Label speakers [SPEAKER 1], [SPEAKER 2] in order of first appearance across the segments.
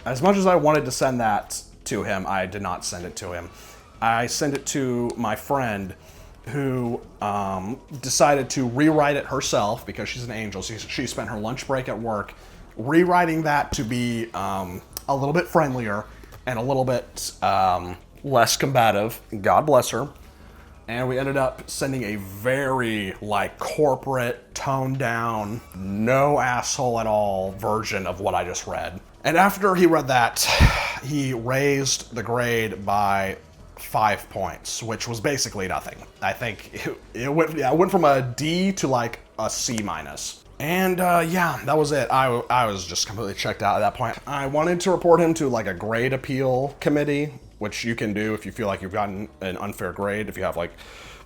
[SPEAKER 1] As much as I wanted to send that to him, I did not send it to him. I sent it to my friend who decided to rewrite it herself because she's an angel. She spent her lunch break at work rewriting that to be a little bit friendlier and a little bit less combative. God bless her. And we ended up sending a very like corporate, toned down, no asshole at all version of what I just read. And after he read that, he raised the grade by 5 points, which was basically nothing. I think it went from a D to like a C minus. And yeah, that was it. I was just completely checked out at that point. I wanted to report him to like a grade appeal committee, which you can do if you feel like you've gotten an unfair grade, if you have like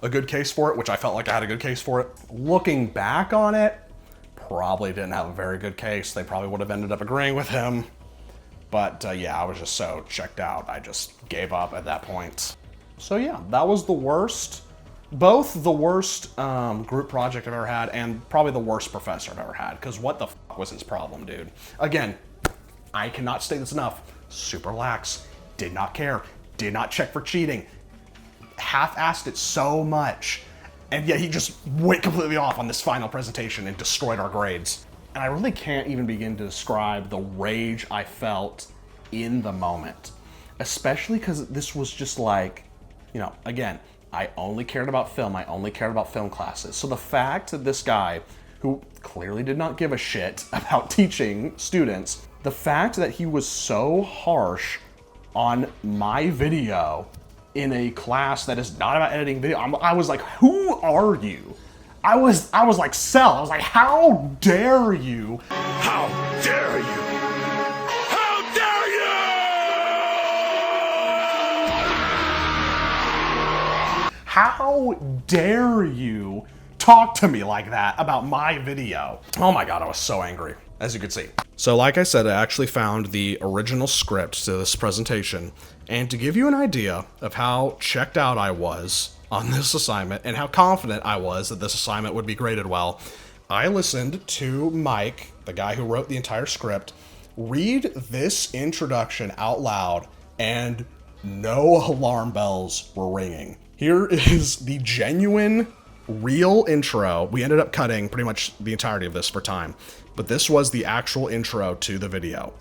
[SPEAKER 1] a good case for it, which I felt like I had a good case for it. Looking back on it, probably didn't have a very good case. They probably would have ended up agreeing with him. But yeah, I was just so checked out. I just gave up at that point. So yeah, that was the worst, both the worst group project I've ever had and probably the worst professor I've ever had. Because what the fuck was his problem, dude? Again, I cannot state this enough. Super lax. Did not care, did not check for cheating, half-assed it so much, and yet he just went completely off on this final presentation and destroyed our grades. And I really can't even begin to describe the rage I felt in the moment, especially because this was just like, you know, again, I only cared about film, I only cared about film classes. So the fact that this guy, who clearly did not give a shit about teaching students, the fact that he was so harsh on my video in a class that is not about editing video. I was like, who are you? I was like, Cell. I was like, how dare you?
[SPEAKER 2] How dare you? How dare you?
[SPEAKER 1] How dare you talk to me like that about my video? Oh my God, I was so angry, as you could see. So like I said, I actually found the original script to this presentation, and to give you an idea of how checked out I was on this assignment and how confident I was that this assignment would be graded well, I listened to Mike, the guy who wrote the entire script, read this introduction out loud, and no alarm bells were ringing. Here is the genuine, real intro. We ended up cutting pretty much the entirety of this for time, but this was the actual intro to the video.